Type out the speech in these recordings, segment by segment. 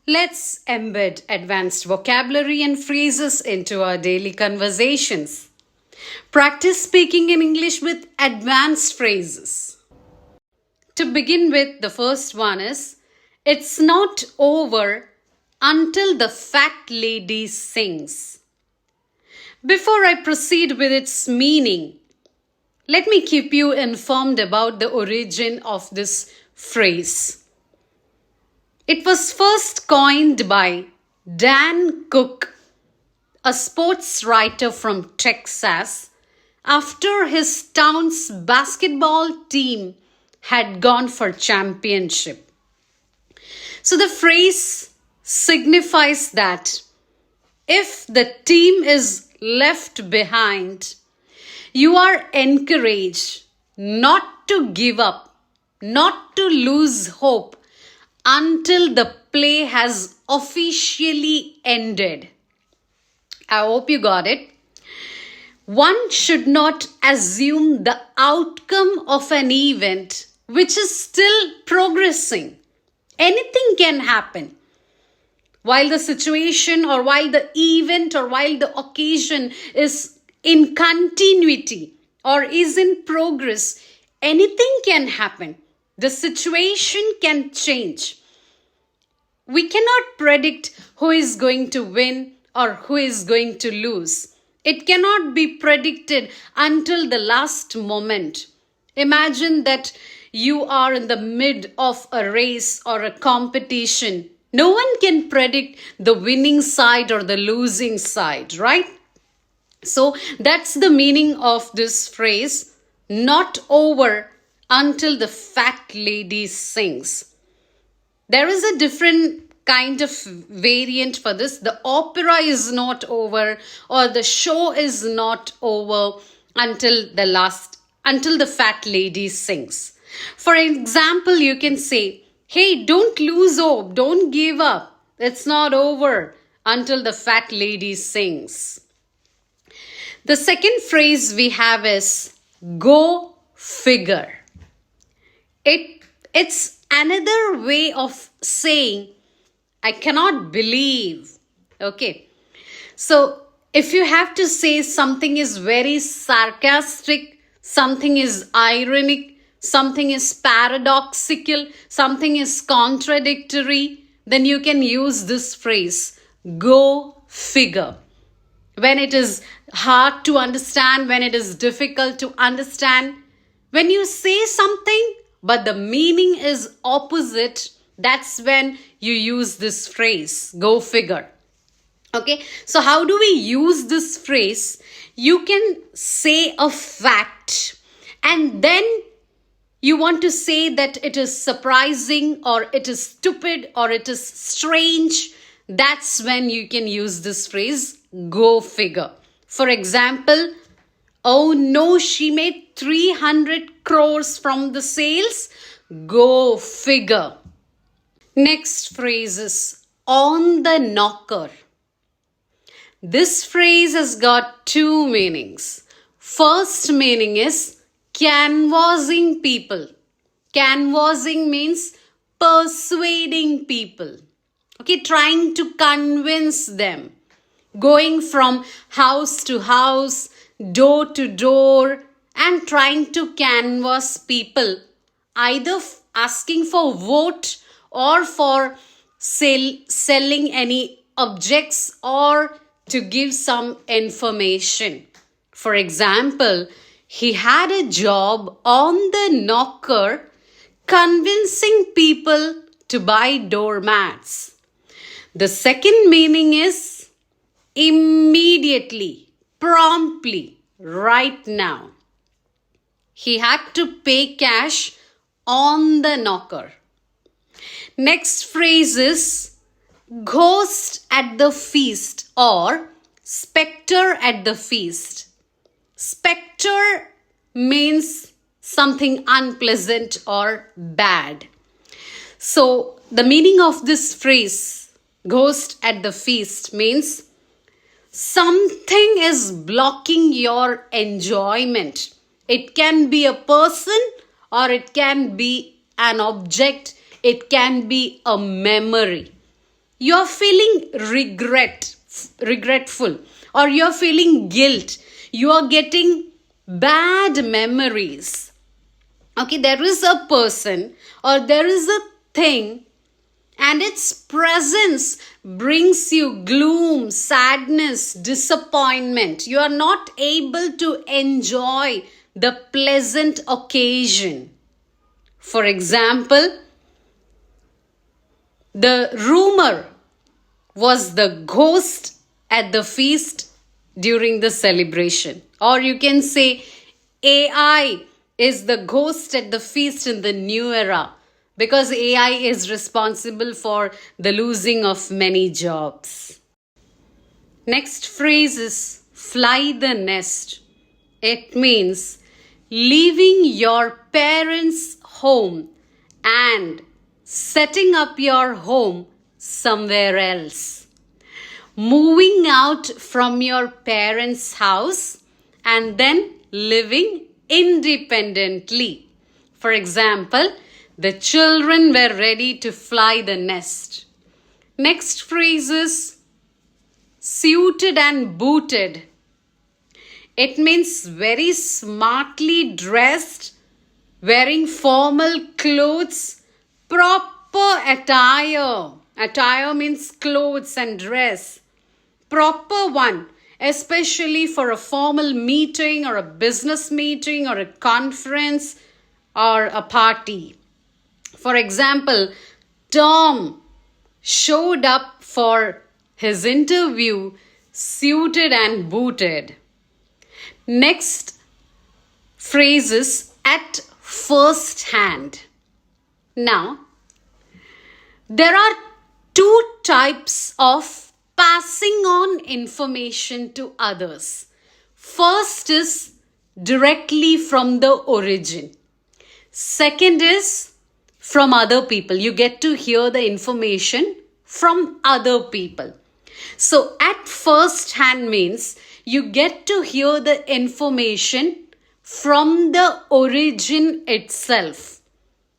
Let's embed advanced vocabulary and phrases into our daily conversations. Practice speaking in English with advanced phrases. To begin with, the first one is it's not over until the fat lady sings. Before I proceed with its meaning, let me keep you informed about the origin of this phrase. It was first coined by Dan Cook, a sports writer from Texas, after his town's basketball team had gone for championship. So the phrase signifies that if the team is left behind, you are encouraged not to give up, not to lose hope until the play has officially ended. I hope you got it. One should not assume the outcome of an event which is still progressing. Anything can happen. While the situation or while the event or while the occasion is in continuity or is in progress, anything can happen. The situation can change. We cannot predict who is going to win or who is going to lose. It cannot be predicted until the last moment. Imagine that you are in the mid of a race or a competition. No one can predict the winning side or the losing side, right? So that's the meaning of this phrase, not over until the fat lady sings. There is a different kind of variant for this. The opera is not over or the show is not over until the fat lady sings. For example, you can say, hey, don't lose hope, don't give up. It's not over until the fat lady sings. The second phrase we have is go figure. It's another way of saying I cannot believe. Okay. So if you have to say something is very sarcastic, something is ironic, something is paradoxical, something is contradictory, then you can use this phrase, go figure. When it is hard to understand, when it is difficult to understand, when you say something but the meaning is opposite, that's when you use this phrase, go figure. Okay, so how do we use this phrase? You can say a fact and then you want to say that it is surprising or it is stupid or it is strange. That's when you can use this phrase, go figure. For example, oh no, she made 300 crores from the sales. Go figure. Next phrase is on the knocker. This phrase has got two meanings. First meaning is canvassing people. Canvassing means persuading people. Okay, trying to convince them. Going from house to house, door to door, and trying to canvass people. Either asking for vote or for selling any objects or to give some information. For example, he had a job on the knocker convincing people to buy doormats. The second meaning is immediately, promptly, right now. He had to pay cash on the knocker. Next phrase is ghost at the feast or spectre at the feast. Spectre means something unpleasant or bad. So the meaning of this phrase, ghost at the feast, means something is blocking your enjoyment. It can be a person or it can be an object. It can be a memory. you're feeling regretful, or you're feeling guilt. You are getting bad memories. Okay, there is a person or there is a thing, and its presence brings you gloom, sadness, disappointment. You are not able to enjoy the pleasant occasion. For example, the rumor was the ghost at the feast during the celebration. Or you can say AI is the ghost at the feast in the new era, because AI is responsible for the losing of many jobs. Next phrase is fly the nest. It means leaving your parents' home and setting up your home somewhere else. Moving out from your parents' house and then living independently. For example, the children were ready to fly the nest. Next phrase is suited and booted. It means very smartly dressed, wearing formal clothes, proper attire. Attire means clothes and dress. Proper one, especially for a formal meeting or a business meeting or a conference or a party. For example, Tom showed up for his interview suited and booted. Next phrase is at first hand. Now, there are two types of passing on information to others. First is directly from the origin. Second is from other people. You get to hear the information from other people. So at first hand means you get to hear the information from the origin itself.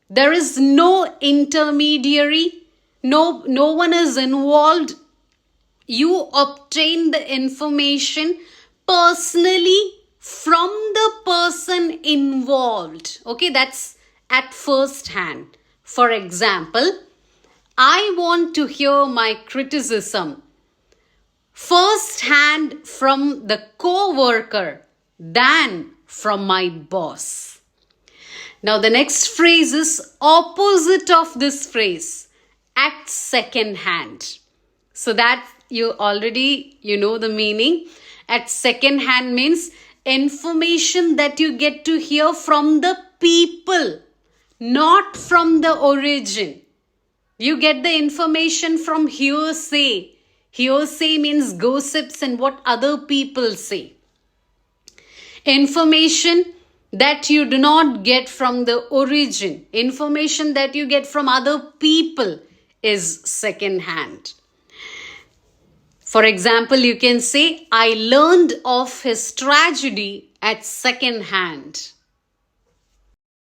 There is no intermediary, no one is involved. You obtain the information personally from the person involved. Okay, that's at first hand. For example, I want to hear my criticism first hand from the co-worker than from my boss. Now the next phrase is opposite of this phrase, at second hand. So that you already know the meaning. At second hand means information that you get to hear from the people, not from the origin. You get the information from hearsay. Hearsay means gossips and what other people say. Information that you do not get from the origin, information that you get from other people is second hand. For example, you can say, I learned of his tragedy at second hand.